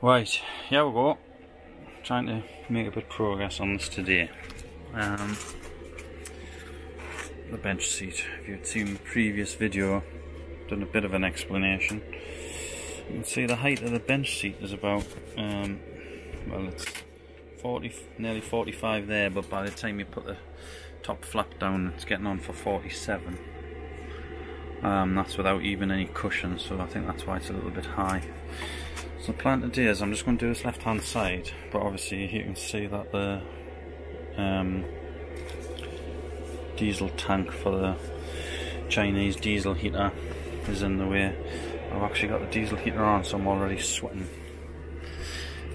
Right, here we go. Trying to make a bit of progress on this today. The bench seat. If you'd seen the previous video, done a bit of an explanation. You can see the height of the bench seat is about, well, it's 40, nearly 45 there, but by the time you put the top flap down, it's getting on for 47. That's without even any cushion, so I think that's why it's a little bit high. So the plan today is I'm just going to do this left hand side, but obviously you can see that the diesel tank for the Chinese diesel heater is in the way. I've actually got the diesel heater on, so I'm already sweating.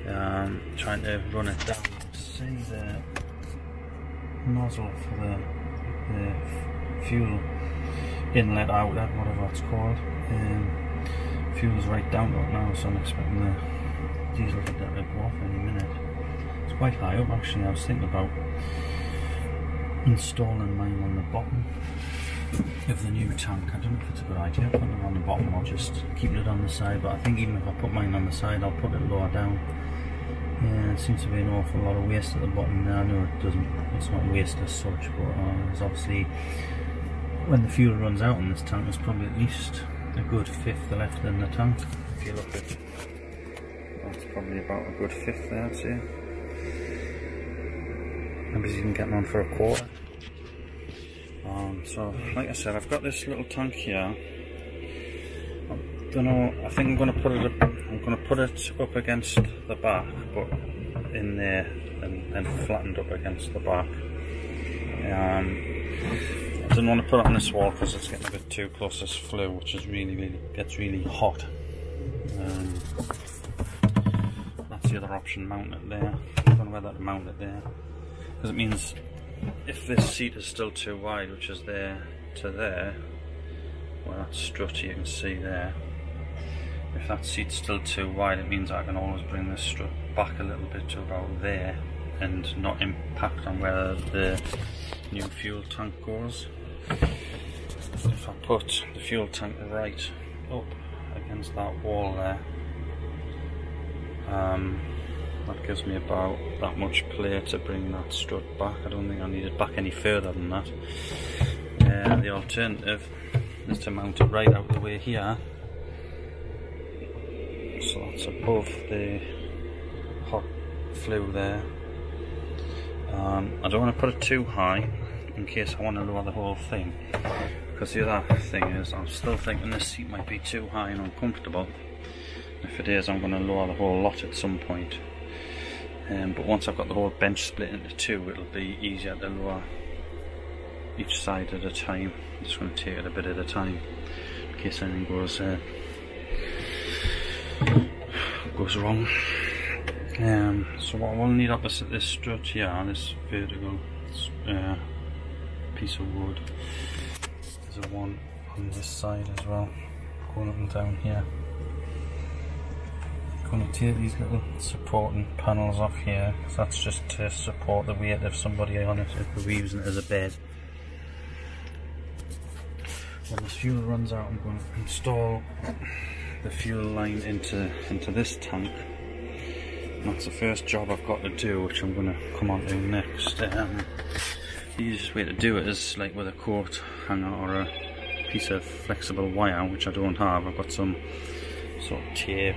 Trying to run it down. See the nozzle for the fuel inlet outlet, whatever it's called. Fuel's right down to it now, so I'm expecting the diesel heater to go off any minute. It's quite high up actually. I was thinking about installing mine on the bottom of the new tank. I don't know if it's a good idea putting it on the bottom or just keeping it on the side, but I think even if I put mine on the side, I'll put it lower down. Yeah, it seems to be an awful lot of waste at the bottom there. I know it doesn't, it's not waste as such, but there's obviously, when the fuel runs out on this tank, there's probably at least a good fifth left in the tank. If you look at, that's probably about a good fifth there, I'd say. Maybe even getting on for a quarter. So, like I said, I've got this little tank here. I don't know. I think I'm going to put it up. I'm going to put it up against the back, but in there, and then flattened up against the back. I didn't want to put it on this wall because it's getting a bit too close to this flue, which is gets really hot. That's the other option, mount it there. I don't know whether to mount it there, because it means if this seat is still too wide, which is there to there, well, that strut you can see there, if that seat's still too wide, it means I can always bring this strut back a little bit to about there and not impact on where the new fuel tank goes. If I put the fuel tank right up against that wall there, that gives me about that much play to bring that strut back. I don't think I need it back any further than that. The alternative is to mount it right out of the way here, so that's above the hot flue there. I don't want to put it too high in case I want to lower the whole thing, because the other thing is I'm still thinking this seat might be too high and uncomfortable. If it is, I'm going to lower the whole lot at some point. But once I've got the whole bench split into two, it'll be easier to lower each side at a time. I'm just going to take it a bit at a time in case anything goes wrong. So what I will need opposite this strut here, this vertical piece of wood, there's a one on this side as well, going up and down here. I'm going to take these little supporting panels off here, because that's just to support the weight of somebody on it if we're using it as a bed. When this fuel runs out, I'm going to install the fuel line into this tank. And that's the first job I've got to do, which I'm going to come on to next. The easiest way to do it is like with a coat hanger or a piece of flexible wire, which I don't have. I've got some sort of tape.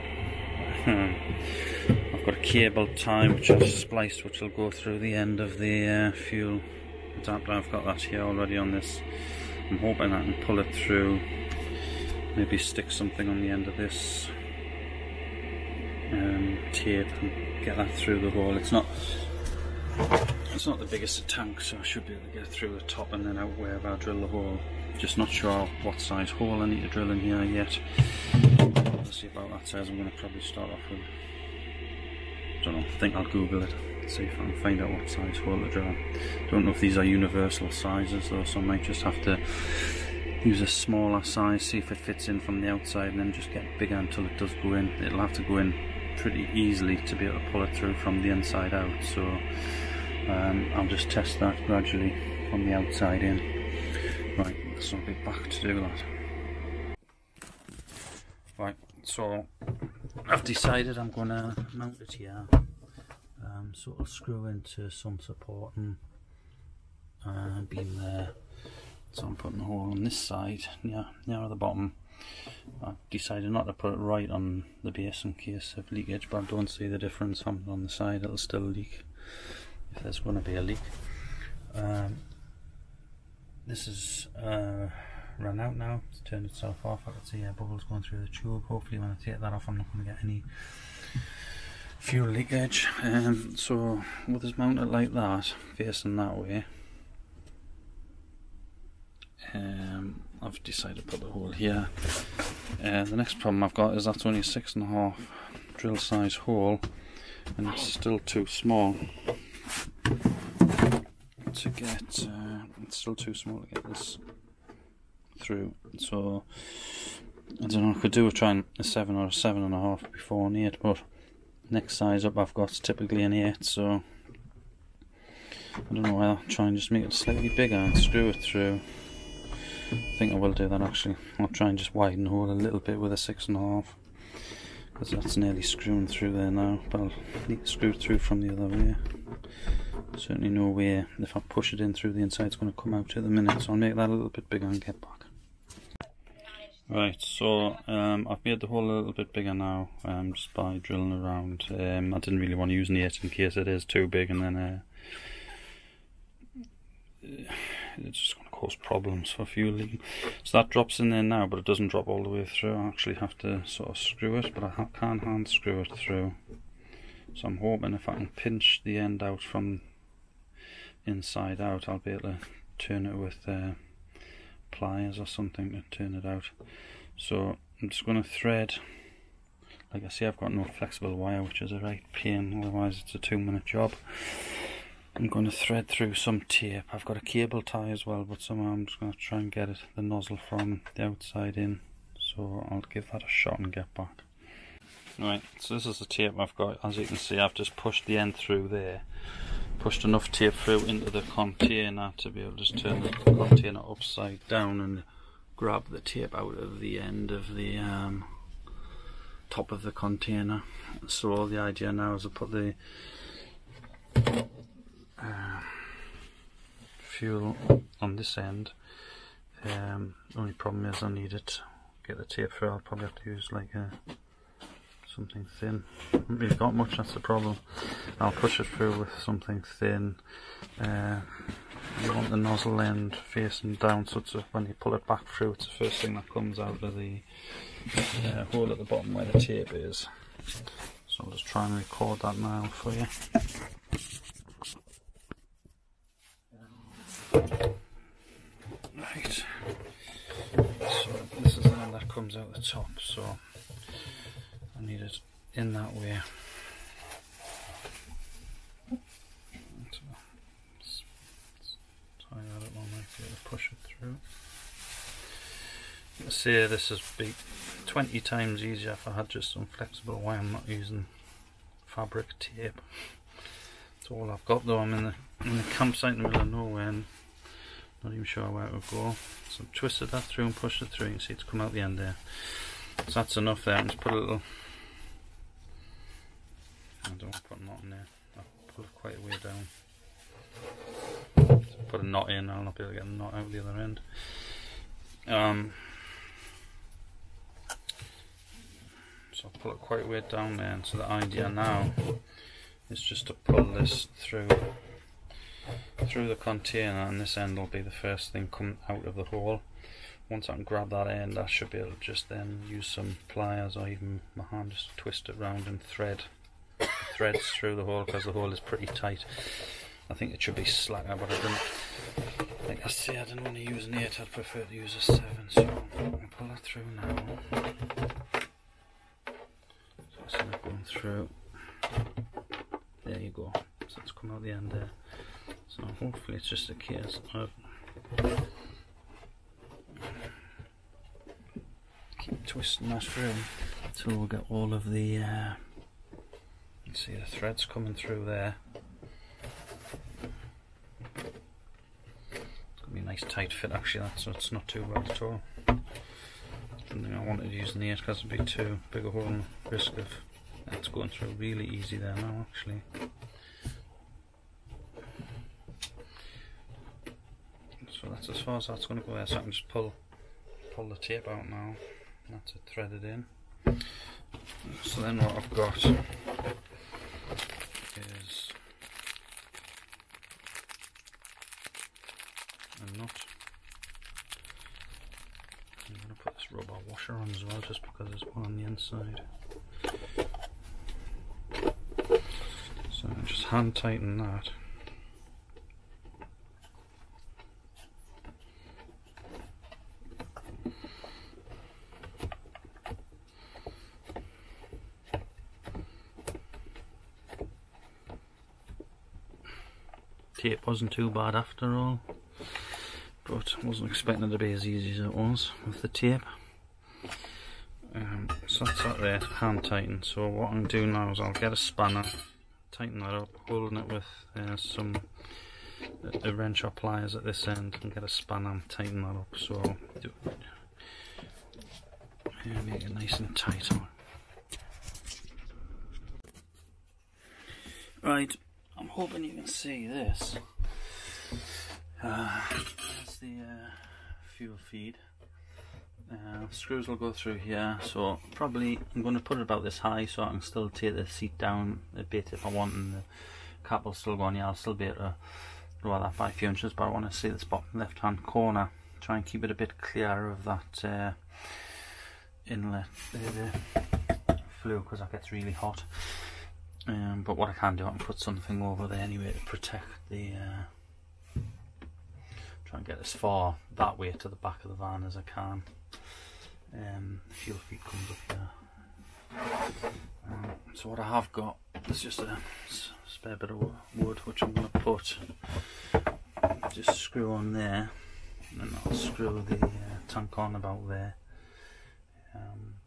I've got a cable tie which I've spliced, which will go through the end of the fuel adapter. I've got that here already on this. I'm hoping I can pull it through, maybe stick something on the end of this tape and get that through the hole. It's not the biggest of tanks, so I should be able to get through the top and then out wherever I drill the hole. Just not sure what size hole I need to drill in here yet. Let's see about that size. I'm going to probably start off with, I don't know, I think I'll Google it, see if I can find out what size hole to drill. Don't know if these are universal sizes though, so I might just have to use a smaller size, see if it fits in from the outside, and then just get bigger until it does go in. It'll have to go in pretty easily to be able to pull it through from the inside out, so I'll just test that gradually from the outside in. Right, so I'll be back to do that. Right, so I've decided I'm going to mount it here, so it'll screw into some support and beam there. So I'm putting a hole on this side, near the bottom. I've decided not to put it right on the base in case of leakage, but I don't see the difference. Having it on the side, it'll still leak if there's going to be a leak. This is run out now. It's turned itself off. I can see air bubbles going through the tube. Hopefully when I take that off I'm not going to get any fuel leakage. So with this mounted like that, facing that way, I've decided to put the hole here. The next problem I've got is that's only a 6.5 drill size hole, and it's still too small to get. It's still too small to get this through. So I don't know. I could do a 7 or a 7.5 before an 8, but next size up I've got typically an 8. So I don't know why. I'll try and just make it slightly bigger and screw it through. I think I will do that actually. I'll try and just widen the hole a little bit with a 6.5, because that's nearly screwing through there now, but I'll need to screw it through from the other way. Certainly no way if I push it in through the inside it's going to come out at the minute, so I'll make that a little bit bigger and get back. Right, so I've made the hole a little bit bigger now, just by drilling around. I didn't really want to use an 8 in case it is too big, and then it's just going to cause problems for fuel leaking. So that drops in there now, but it doesn't drop all the way through. I actually have to sort of screw it, but I can't hand screw it through. So I'm hoping if I can pinch the end out from inside out, I'll be able to turn it with pliers or something to turn it out. So I'm just going to thread. Like I say, I've got no flexible wire, which is a right pain, otherwise it's a 2-minute job. I'm going to thread through some tape. I've got a cable tie as well, but somehow I'm just going to try and get the nozzle from the outside in. So I'll give that a shot and get back. Right, so this is the tape I've got. As you can see, I've just pushed the end through there. Pushed enough tape through into the container to be able to just turn the container upside down and grab the tape out of the end of the top of the container. So the idea now is to put the fuel on this end. Only problem is I need it, get the tape through. I'll probably have to use like something thin. I haven't really got much, that's the problem. I'll push it through with something thin. You want the nozzle end facing down, so it's when you pull it back through, it's the first thing that comes out of the hole at the bottom where the tape is. So I'll just try and record that now for you. Right, so this is the one that comes out the top, so I need it in that way. So let's tie that up on like that to push it through. Let's say this would be 20 times easier if I had just some flexible wire. I'm not using fabric tape. That's all I've got though. I'm in the campsite in the middle of nowhere and not even sure where it would go. So I've twisted that through and pushed it through. You can see it's come out the end there. So that's enough there. I'm just put a little. I don't want to put a knot in there. I'll pull it quite a way down. So put a knot in. I'll not be able to get a knot out the other end. So I'll pull it quite a way down there. And so the idea now is just to pull this through the container, and this end will be the first thing come out of the hole. Once I can grab that end, I should be able to just then use some pliers or even my hand just to twist it round and thread the threads through the hole, because the hole is pretty tight. I think it should be slacker, but I didn't. Like I say, I didn't want to use an 8, I'd prefer to use a 7, so I'll pull that through now. So it's not going through. There you go. So it's come out the end there. So hopefully it's just a case of keep twisting that through until we'll get all of the you can see the threads coming through there. It's going to be a nice tight fit actually, that, so it's not too bad at all. didn't think I wanted to use an 8 because it'd be too big a hole and risk of it's going through really easy there now actually. So that's as far as that's going to go there, so I can just pull the tape out now. That's it threaded in. So then what I've got is a nut. I'm going to put this rubber washer on as well just because there's one on the inside. So I just hand tighten that. Tape wasn't too bad after all, but I wasn't expecting it to be as easy as it was with the tape. So that's that there, hand tighten. So what I'm doing now is I'll get a spanner, tighten that up, holding it with a wrench or pliers at this end, and get a spanner and tighten that up. So make it nice and tight. Right. I'm hoping you can see this. That's the fuel feed. Screws will go through here, so probably I'm going to put it about this high so I can still take the seat down a bit if I want, and the cap will still go on. Yeah, I'll still be able to lower that by a few inches, but I want to see this bottom left hand corner. Try and keep it a bit clear of that inlet, the flue, because that gets really hot. But what I can do, I can put something over there anyway to protect the try and get as far that way to the back of the van as I can. The fuel feed comes up here. So what I have got is just a spare bit of wood which I'm going to put, just screw on there, and then I'll screw the tank on about there.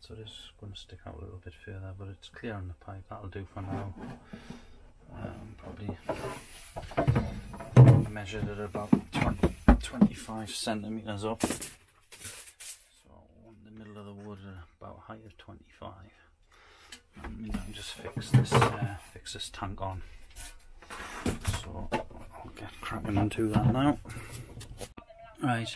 So it is going to stick out a little bit further, but it's clear on the pipe. That'll do for now. Probably measured at about 25 centimetres up. So I want the middle of the wood at about a height of 25. And I can just fix this tank on. So I'll get cracking and do that now. Right.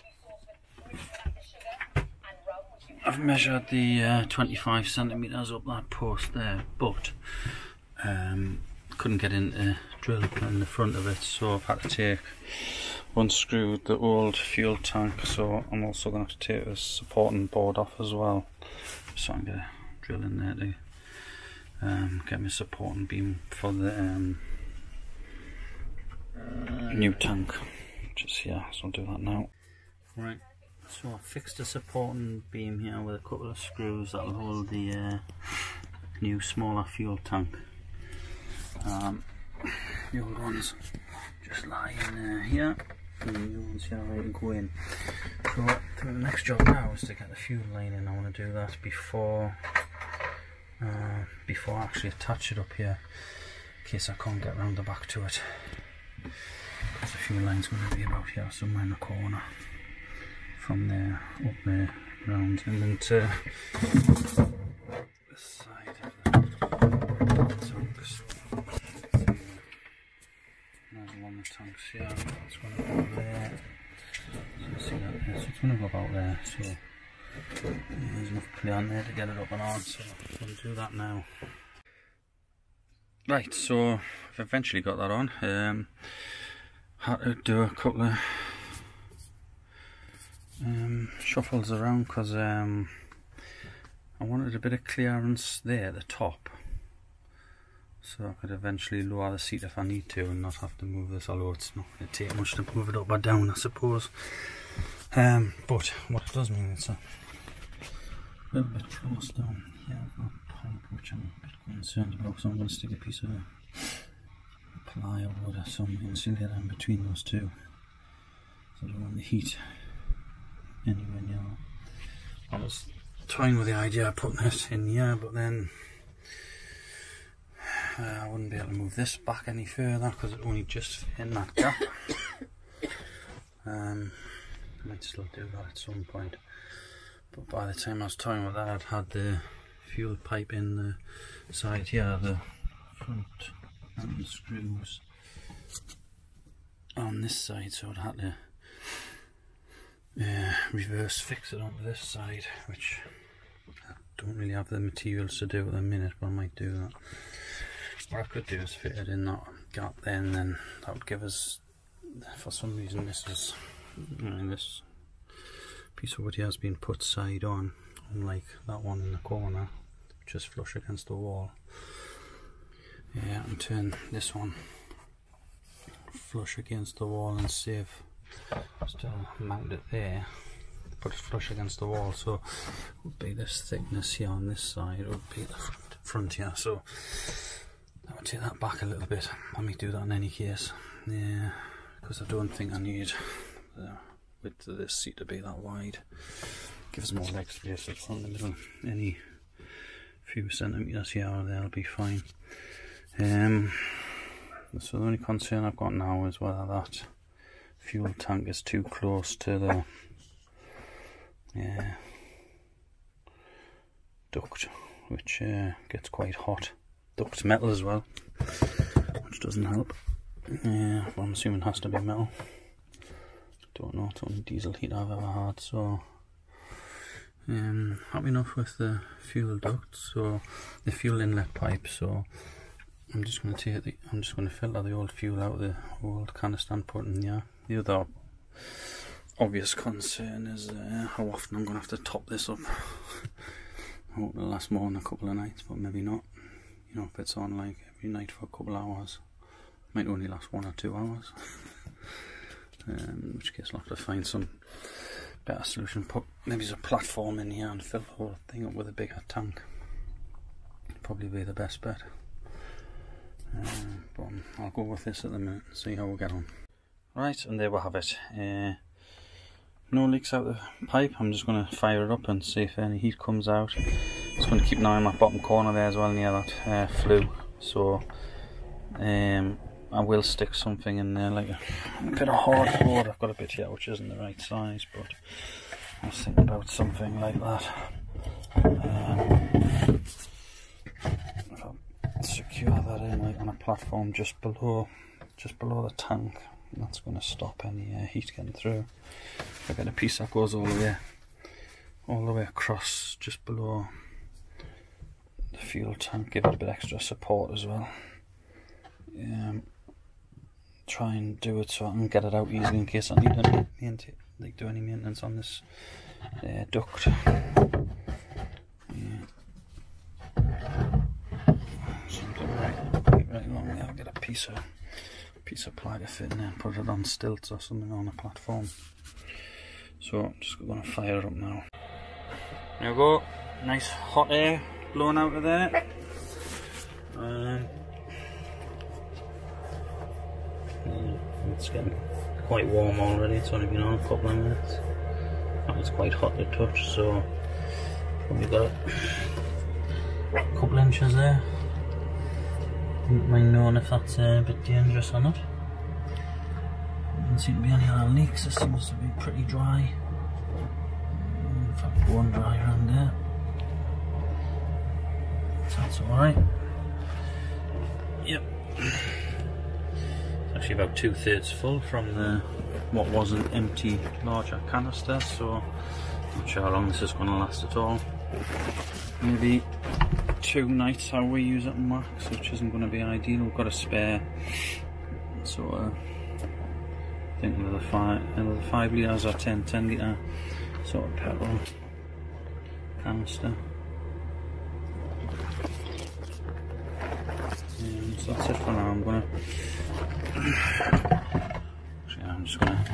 I've measured the 25 centimetres up that post there, but couldn't get into drill in the front of it, so I've had to take unscrewed the old fuel tank. So I'm also going to have to take this supporting board off as well, so I'm going to drill in there to get my supporting beam for the new tank, which is here. So I'll do that now. Right. So I've fixed a supporting beam here with a couple of screws that will hold the new smaller fuel tank. The old ones just lie in here, and the new ones here are ready to go in. So the next job now is to get the fuel line in. I want to do that before I actually attach it up here, in case I can't get round the back to it. Because the fuel line's going to be about here somewhere in the corner. From there, up there, round, and then to the side of the tanks. There's one of the tanks here, it's going to go there. So you see that there, so it's going to go about there. So there's enough play on there to get it up and on, so I'm going to do that now. Right, so I've eventually got that on. Had to do a couple of shuffles around because I wanted a bit of clearance there at the top, so I could eventually lower the seat if I need to and not have to move this, although it's not going to take much to move it up or down, I suppose. But what it does mean, it's a little bit close down here. I've got a pipe which I'm a bit concerned about, so I'm going to stick a piece of plywood or some insulator in between those two, so I don't want the heat anywhere near. I was toying with the idea of putting it in here, but then I wouldn't be able to move this back any further because it only just fit in that gap. I might still do that at some point, But by the time I was toying with that, I'd had the fuel pipe in the side here, the front and the screws on this side, so I'd had to reverse fix it onto this side, which I don't really have the materials to do at the minute, but I might do that. What I could do is fit it in that gap there, and then that would give us, for some reason this is, this piece of wood here has been put side on, unlike that one in the corner, which is flush against the wall. Yeah, and turn this one flush against the wall and still mount it there, put it flush against the wall, so it would be this thickness here on this side, it would be the front here, so I would take that back a little bit. I may do that in any case, yeah, because I don't think I need the width of this seat to be that wide. Gives more leg space as well in the middle. Any few centimetres here or there will be fine. So the only concern I've got now is whether that fuel tank is too close to the duct, which gets quite hot. Duct's metal as well, which doesn't help. Yeah, well, I'm assuming it has to be metal. Don't know, it's the only diesel heater I've ever had, so happy enough with the fuel duct, so the fuel inlet pipe. So I'm just going to filter the old fuel out of the old canister and put in here. The other obvious concern is how often I'm going to have to top this up. I hope it'll last more than a couple of nights, but maybe not. You know, if it's on like every night for a couple of hours, it might only last 1 or 2 hours. In which case I'll have to find some better solution. Put maybe a platform in here and fill the whole thing up with a bigger tank. Probably be the best bet. But I'll go with this at the minute and see how we get on. Right, and there we have it. No leaks out the pipe. I'm just going to fire it up and see if any heat comes out. Just going to keep an eye on my bottom corner there as well, near that flue. So I will stick something in there, like a bit of hardboard. I've got a bit here which isn't the right size, but I was thinking about something like that. If I secure that in like on a platform just below the tank, that's going to stop any heat getting through. If I get a piece that goes all the way across just below the fuel tank, give it a bit extra support as well. Try and do it so I can get it out easily in case I need to do any maintenance on this duct. Something right along there. I'll get a piece of ply to fit in there and put it on stilts or something on a platform. So I'm just going to fire it up now. There we go. Nice hot air blowing out of there. It's getting quite warm already. It's only been on a couple of minutes. It's quite hot to touch, so probably got a couple inches there. Wouldn't mind knowing if that's a bit dangerous or not. Doesn't seem to be any other leaks. It seems to be pretty dry. In fact, bone dry around there. So that's alright. Yep. Actually about 2/3 full from the what was an empty larger canister, so not sure how long this is going to last at all. Maybe 2 nights how we use it max, which isn't going to be ideal. We've got a spare sort of, I think another 5 litres or 10 litre sort of petrol canister. So that's it for now. I'm just gonna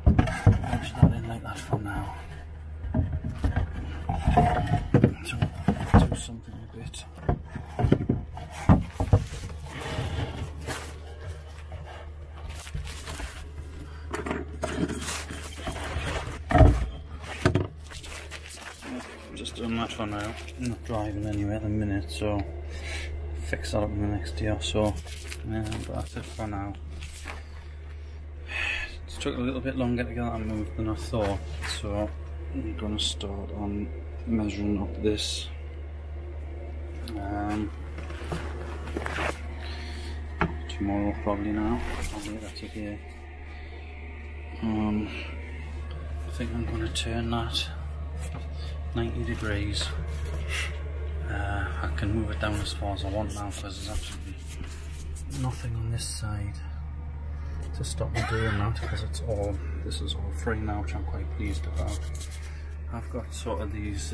wedge that in like that for now. So do something a bit. I'm just doing that for now. I'm not driving anywhere at the minute, so fix that up in the next day or so. But that's it for now. It took a little bit longer to get that moved than I thought, so I'm going to start on measuring up this. Tomorrow probably now. Probably that's okay. I think I'm going to turn that 90 degrees. I can move it down as far as I want now because there's absolutely nothing on this side to stop me doing that, because this is all free now, which I'm quite pleased about. I've got sort of these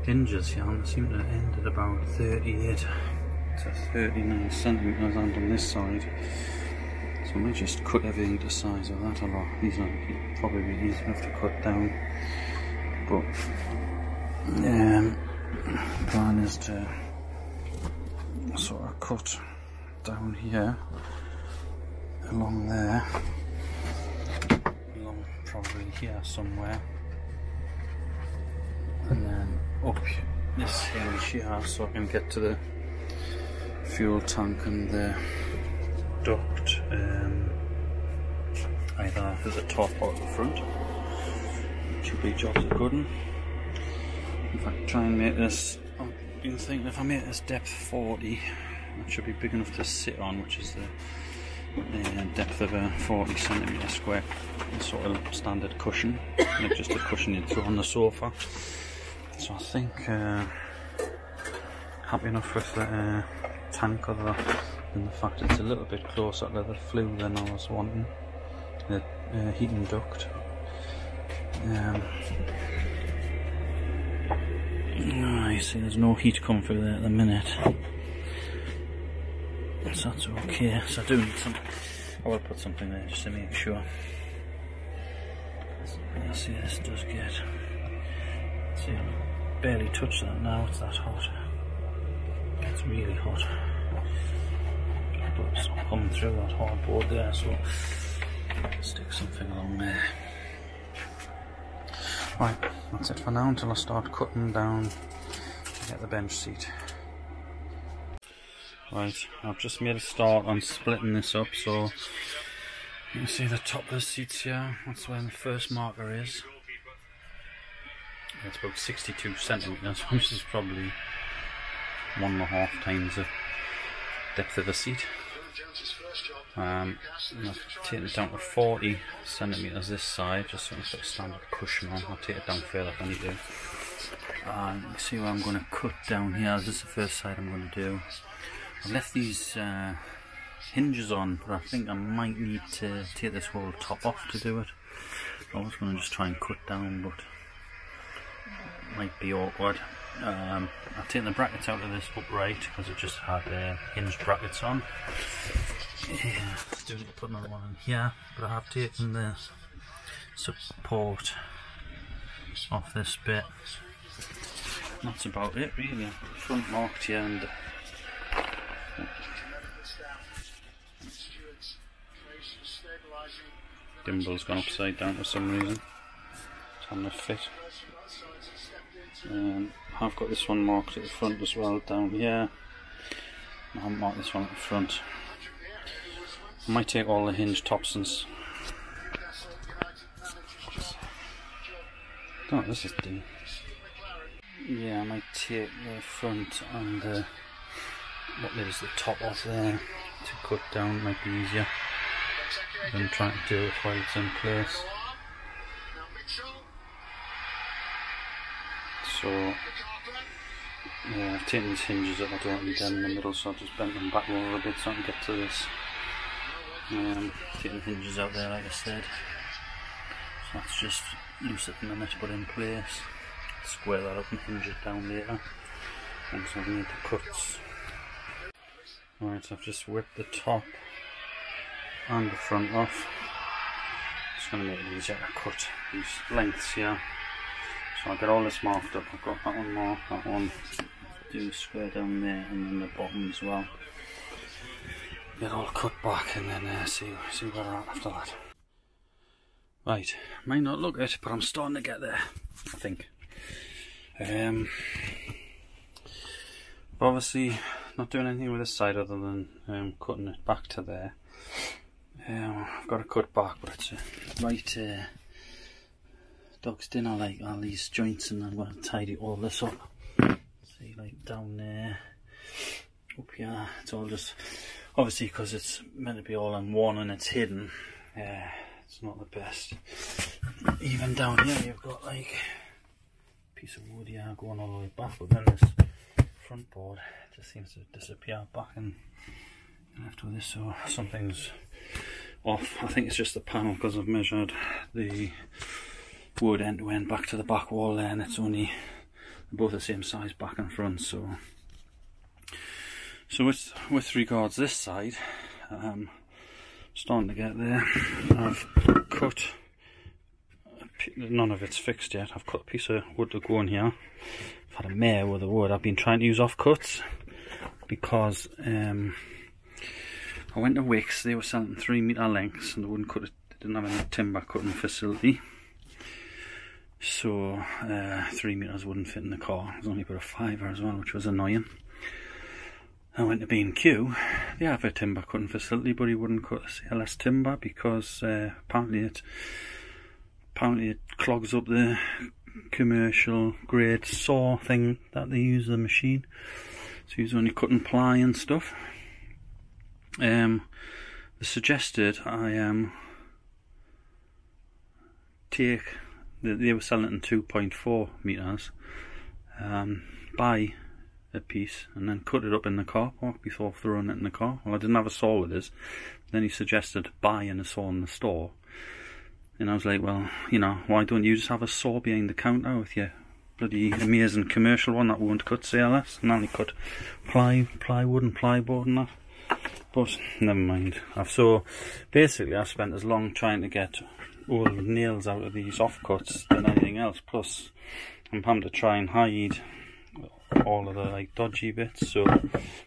hinges here, and they seem to end at about 38 to 39 centimetres, and on this side, so I might just cut everything to the size of that a lot. These are probably easy enough to cut down, but the plan is to sort of cut down here, along there, along probably here somewhere, and then up this hinge here so I can get to the fuel tank and the duct, either at the top or at the front. Should be jobs a good one. If I try and make this, I've been thinking if I make this depth 40, that should be big enough to sit on, which is the depth of a 40 centimetre square sort of standard cushion, like just a cushion you'd throw on the sofa. So I think happy enough with the tank, other than the fact it's a little bit closer to the flue than I was wanting, the heating duct. You see there's no heat coming through there at the minute, so that's okay. So I do need some, I will put something there just to make sure. You see this does get, see I barely touch that now, it's that hot. It's really hot. But it's not coming through that hardboard there, so stick something along there. Right, that's it for now until I start cutting down to get the bench seat. Right, I've just made a start on splitting this up, so you can see the top of the seats here, that's where the first marker is. It's about 62 centimetres, which is probably 1.5 times the depth of the seat. I've taken it down to 40 centimetres this side, just so I can put a standard cushion on. I'll take it down further if I need to. You see where I'm going to cut down here. This is the first side I'm going to do. I've left these hinges on, but I think I might need to take this whole top off to do it. I was going to just try and cut down, but it might be awkward. I've taken the brackets out of this upright because it just had hinged brackets on. Yeah, do need to put another one in here, but I have taken the support off this bit. That's about it really. Front marked here, and gimbal's gone upside down for some reason. It's having a fit. I've got this one marked at the front as well, down here. I haven't marked this one at the front. I might take all the hinge tops and oh, this is deep. Yeah, I might take the front and what is the top off there to cut down. Might be easier than trying to do it while it's in place. So yeah, I've taken these hinges up. I don't need them in the middle, so I've just bent them back a little bit so I can get to this. Taking the hinges out there, like I said. So that's just loose at the minute, but in place. Square that up and hinge it down later once I've made the cuts. Right, I've just whipped the top and the front off. Just going to make it easier to cut these lengths here. So I'll get all this marked up. I've got that one marked, that one. Do the square down there, and then the bottom as well. Get all cut back, and then see where we're at after that. Right, might not look it, but I'm starting to get there, I think. Obviously not doing anything with this side other than cutting it back to there. I've got to cut back, but it's a right dog's dinner, like all these joints, and I'm going to tidy all this up. See, like down there, up here, it's all just, obviously because it's meant to be all in one and it's hidden, it's not the best. Even down here you've got like a piece of wood here going all the way back, but then this front board just seems to disappear back and left with this, so something's off. I think it's just the panel, because I've measured the wood end to end back to the back wall there, and it's only both the same size back and front. So with regards this side, starting to get there. I've cut, none of it's fixed yet, I've cut a piece of wood to go in here. I've had a mare with the wood. I've been trying to use offcuts because I went to Wickes, they were selling 3 metre lengths and they wouldn't cut it, they didn't have any timber cutting facility. So 3 metres wouldn't fit in the car. It was only about a fiver as well, which was annoying. I went to B&Q, they have a timber cutting facility, but he wouldn't cut CLS timber because apparently it clogs up the commercial grade saw thing that they use the machine. So he's only cutting ply and stuff. They suggested I take, they were selling it in 2.4 metres, buy a piece and then cut it up in the car park before throwing it in the car. Well, I didn't have a saw with us. Then he suggested buying a saw in the store, and I was like, well, you know, why don't you just have a saw behind the counter with your bloody amazing commercial one that won't cut CLS and only cut plywood and plyboard and that. But never mind. So basically I've spent as long trying to get all the nails out of these offcuts than anything else, plus I'm having to try and hide all of the like dodgy bits. So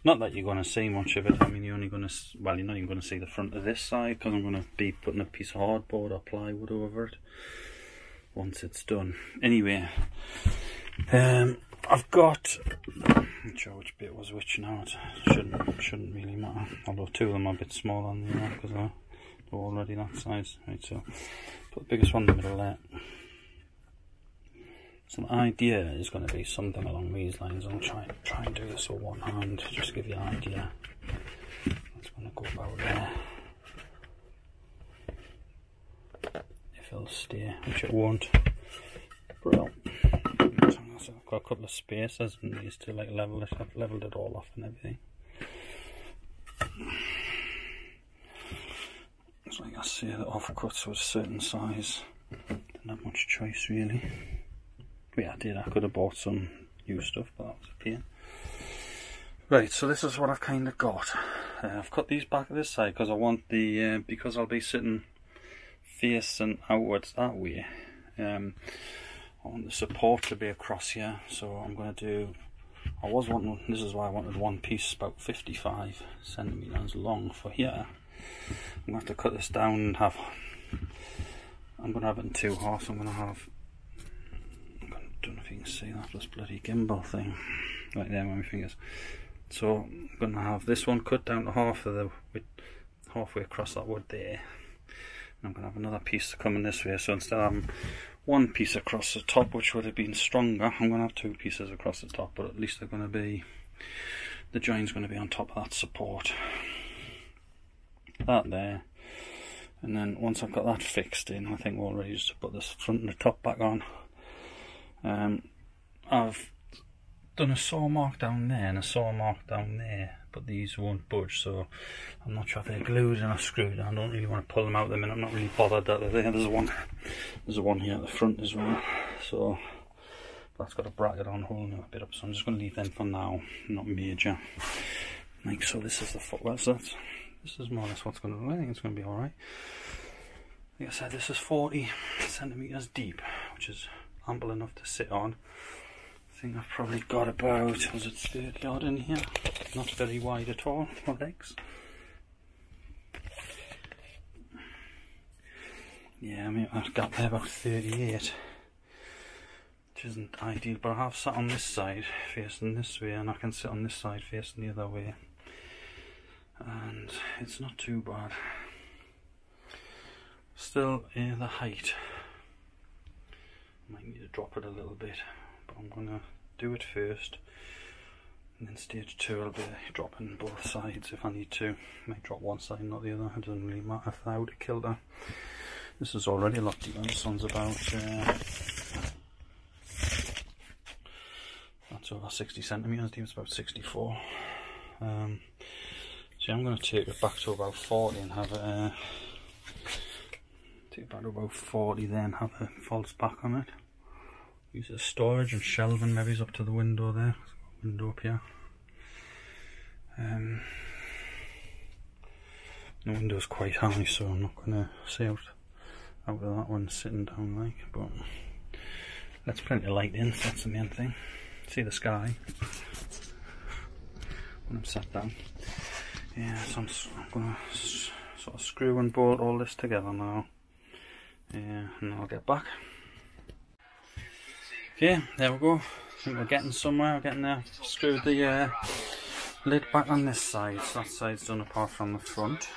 not that you're going to see much of it. I mean, you're only going to, well, you're not even going to see the front of this side because I'm going to be putting a piece of hardboard or plywood over it once it's done. Anyway, I've got, I'm not sure which bit was which now. It shouldn't really matter, although two of them are a bit small on the because they're already that size. Right, so put the biggest one in the middle there. So the idea is going to be something along these lines. I'll try and do this with one hand, just to give you an idea. It's going to go about there. If it'll stay, which it won't. Brilliant. So I've got a couple of spaces and these to like level it. I've leveled it all off and everything. It's like I say, the offcuts were a certain size. Didn't have much choice really. Yeah, I did. I could have bought some new stuff, but that was a pain. Right, so this is what I've kind of got. I've cut these back this side because I want the because I'll be sitting facing outwards that way. I want the support to be across here, so I'm going to do. I was wanting. This is why I wanted one piece about 55 centimeters long for here. I'm going to have to cut this down and have. I'm going to have it in two halves. I'm going to have. I don't know if you can see that, this bloody gimbal thing right there with my fingers. So I'm going to have this one cut down to half of the halfway across that wood there, and I'm going to have another piece coming this way. So instead of having one piece across the top, which would have been stronger, I'm going to have two pieces across the top, but at least they're going to be, the join's going to be on top of that support. That there, and then once I've got that fixed in, I think we're all ready just to put this front and the top back on. I've done a saw mark down there and a saw mark down there, but these won't budge, so I'm not sure if they're glued and screwed. I don't really want to pull them out at the minute. I'm not really bothered that they're there. There's one here at the front as well, so that's got a bracket on holding it a bit up, so I'm just going to leave them for now, not major. Like so, this is the footwell, so this is more or less what's going to do. I think it's going to be alright. Like I said, this is 40 centimeters deep, which is ample enough to sit on. I think I've probably got about, was it 30 odd in here? Not very wide at all, my legs. Yeah, I mean, I've got there about 38, which isn't ideal, but I have sat on this side facing this way, and I can sit on this side facing the other way, and it's not too bad. Still, the height Might need to drop it a little bit, but I'm going to do it first. And then stage 2 I'll be dropping both sides if I need to. Might drop one side, not the other. It doesn't really matter for how to kilter. This is already a lot deeper. This one's about that's over 60 centimeters deep. It's about 64. So I'm going to take it back to about 40 and have it. Take it back to about 40, then have a false back on it. Use it as storage and shelving. Maybe it's up to the window there. Window up here. The window's quite high, so I'm not going to see out of that one sitting down like, but let's plenty of light in, so that's the main thing. See the sky when I'm sat down. Yeah, so I'm going to sort of screw and bolt all this together now. Yeah, and then I'll get back. Okay, there we go. I think we're getting somewhere, we're getting there. Screwed the lid back on this side, so that side's done apart from the front.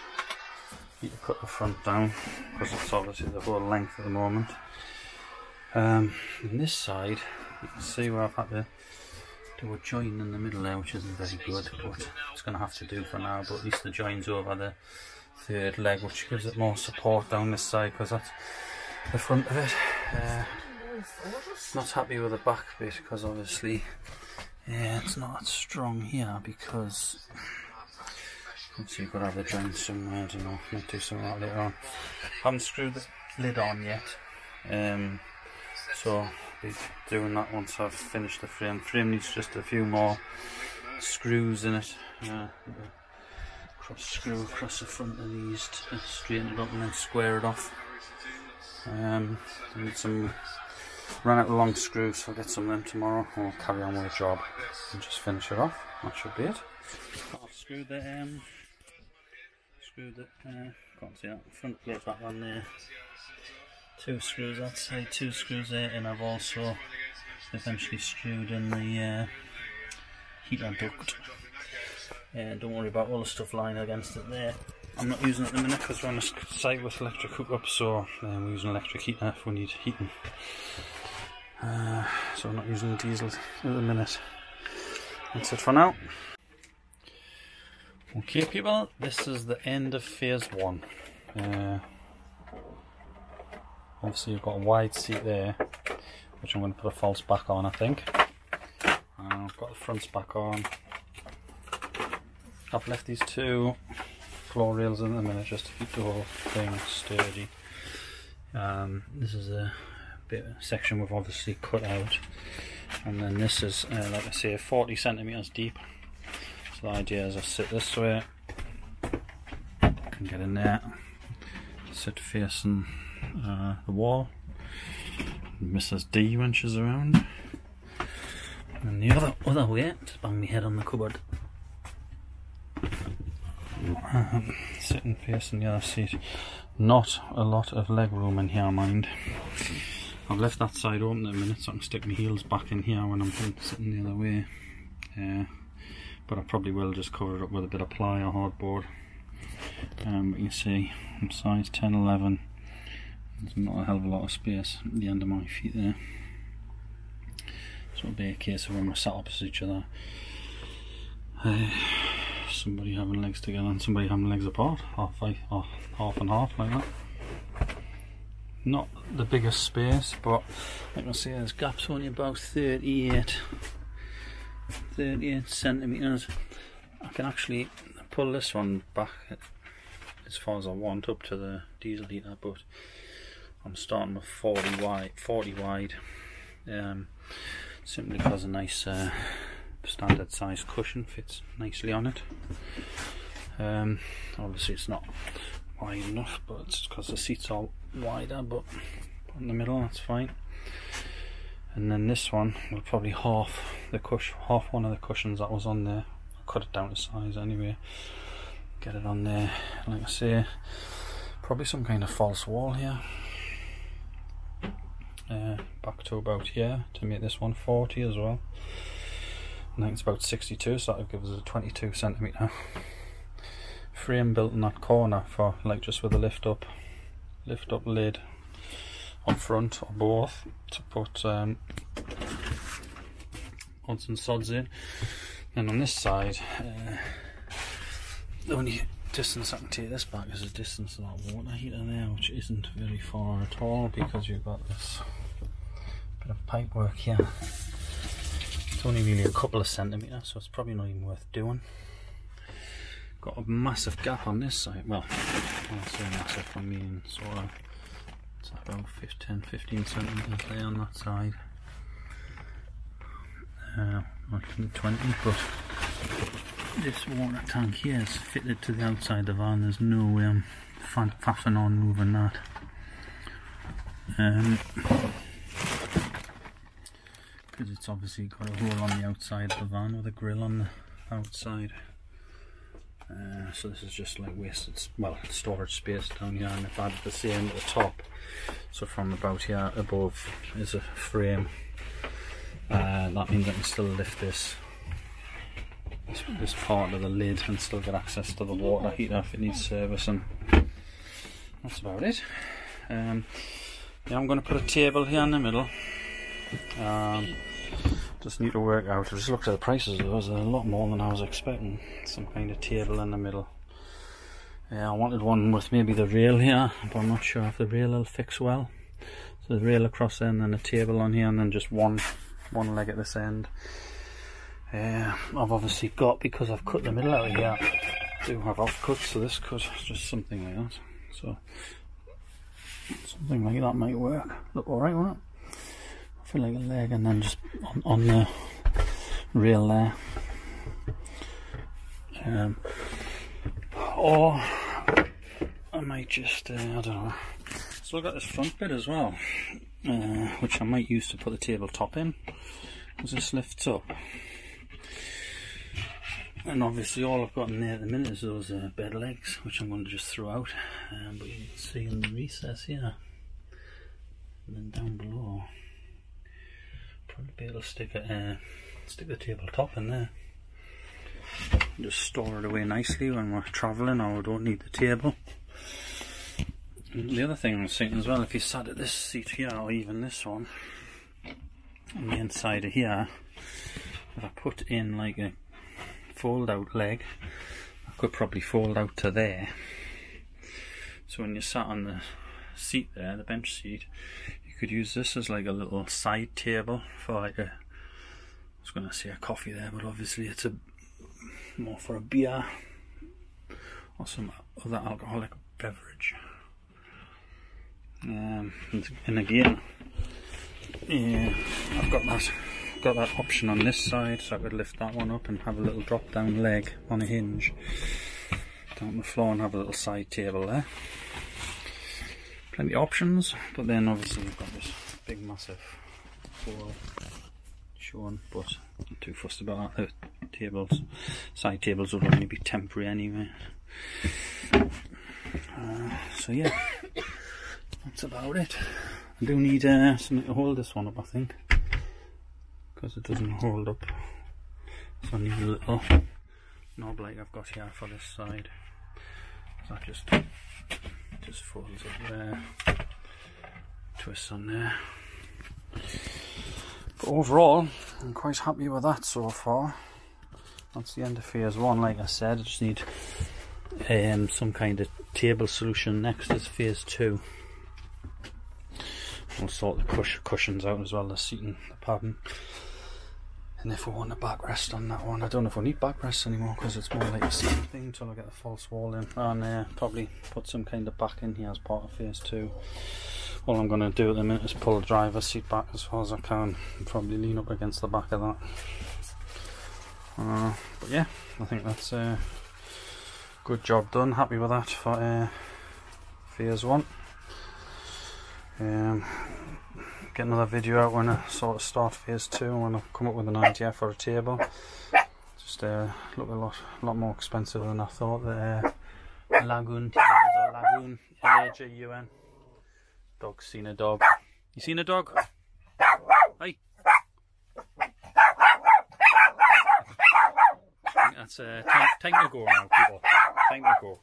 Need to cut the front down because it's obviously the whole length at the moment. And this side, you can see where I've had to do a join in the middle there, which isn't very good, but it's going to have to do for now. But at least the join's over the third leg, which gives it more support down this side, because that's the front of it. Not happy with the back bit because obviously it's not strong here, because obviously you've got to have the joint somewhere. I don't know, might do something like that later on. Haven't screwed the lid on yet, so I'll be doing that once I've finished the frame. Frame needs just a few more screws in it. Cross screw across the front of these to straighten it up and then square it off. I need some. Ran out of long screws, so I'll get some of them tomorrow. I'll carry on with the job and just finish it off. That should be it. I've screwed the can't see that front plate back on there. 2 screws that side, 2 screws there, and I've also eventually screwed in the heater duct. Don't worry about all the stuff lying against it there. I'm not using it at the minute because we're on a site with electric hookup, so we're using electric heater if we need heating. So I'm not using diesel at the minute. That's it for now. Okay people, this is the end of phase 1. Obviously you've got a wide seat there, which I'm going to put a false back on, I think. I've got the fronts back on. I've left these 2 floor rails in a minute just to keep the whole thing sturdy. This is a bit of section we've obviously cut out, and then this is like I say 40 centimeters deep. So the idea is I sit this way, I can get in there, sit facing the wall, Mrs. D when she's around, and the other way, just bang my head on the cupboard. Sitting facing the other seat. Not a lot of leg room in here, mind. I've left that side open at a minute so I can stick my heels back in here when I'm sitting the other way. But I probably will just cover it up with a bit of ply or hardboard. But you see, I'm size 10-11. There's not a hell of a lot of space at the end of my feet there. So it'll be a case of when we're sat opposite each other, somebody having legs together and somebody having legs apart, half and half like that. Not the biggest space, but like I say, this gap's only about 38 centimeters. I can actually pull this one back as far as I want up to the diesel heater, but I'm starting with 40 wide, simply because a nice standard size cushion fits nicely on it. Obviously it's not wide enough, but it's because the seat's all wider, but in the middle that's fine. And then this one will probably half one of the cushions that was on there. I'll cut it down to size anyway, get it on there. Like I say, probably some kind of false wall here, back to about here to make this one 40 as well. I think it's about 62, so that'll give us a 22 centimeter frame built in that corner for like just with a lift up lid, up front or both to put odds and sods in. And on this side, the only distance I can take this back is the distance of that water heater there, which isn't very far at all because you've got this bit of pipe work here. It's only really a couple of centimetres, so it's probably not even worth doing. Got a massive gap on this side. Well, I'll say massive, I mean sort of, it's about 10-15 centimetres there on that side. Not 20, but this water tank here is fitted to the outside of the van. There's no way I'm faffing on moving that. Because it's obviously got a hole on the outside of the van with a grill on the outside. So this is just like wasted, well, storage space down here, and if I had the same at the top, so from about here above is a frame, that means I can still lift this part of the lid and still get access to the water heater if it needs servicing. That's about it. Yeah, I'm going to put a table here in the middle. Just need to work out. I just looked at the prices. There was a lot more than I was expecting. Some kind of table in the middle. Yeah, I wanted one with maybe the rail here, but I'm not sure if the rail will fix well. So the rail across there, and then a table on here, and then just one leg at this end. I've obviously got, because I've cut the middle out of here, I do have offcuts, so this could just something like that. So something like that might work. Look alright, won't it? I feel like a leg, and then just on the rail there. Or I might just, I don't know. Still got this front bit as well, which I might use to put the tabletop in, as this lifts up. And obviously all I've got in there at the minute is those bed legs, which I'm going to just throw out. But you can see in the recess here, and then down below, probably be able to stick the tabletop in there. Just store it away nicely when we're travelling, or we don't need the table. And the other thing I was thinking as well, if you sat at this seat here, or even this one, on the inside of here, if I put in like a fold out leg, I could probably fold out to there. So when you sat on the seat there, the bench seat, you could use this as like a little side table for like a, I was going to say a coffee there, but obviously it's more for a beer or some other alcoholic beverage. And again, yeah, I've got that option on this side, so I could lift that one up and have a little drop down leg on a hinge down the floor and have a little side table there. Plenty of options, but then obviously we've got this big massive wall shown, but I'm not too fussed about that. The side tables will only be temporary anyway. So yeah, that's about it. I do need something to hold this one up, I think, because it doesn't hold up. So I need a little knob like I've got here for this side. So that just folds up there, twists on there. But overall, I'm quite happy with that so far. That's the end of phase 1. Like I said, I just need some kind of table solution. Next is phase 2. We'll sort the cushions out as well, the seating, the padding. And if we want a backrest on that one, I don't know if we need backrests anymore because it's more like a seating thing until I get the false wall in. And probably put some kind of back in here as part of phase 2. All I'm going to do at the minute is pull the driver's seat back as far as I can and probably lean up against the back of that. But yeah, I think that's a good job done. Happy with that for phase 1. Get another video out when I sort of start phase 2, when I come up with an idea for a table. Just look a lot more expensive than I thought. The Lagoon tables, or Lagoon, L-A-G-U-N. Dog's seen a dog. You seen a dog? Hey. That's time to go now, people. Time to go.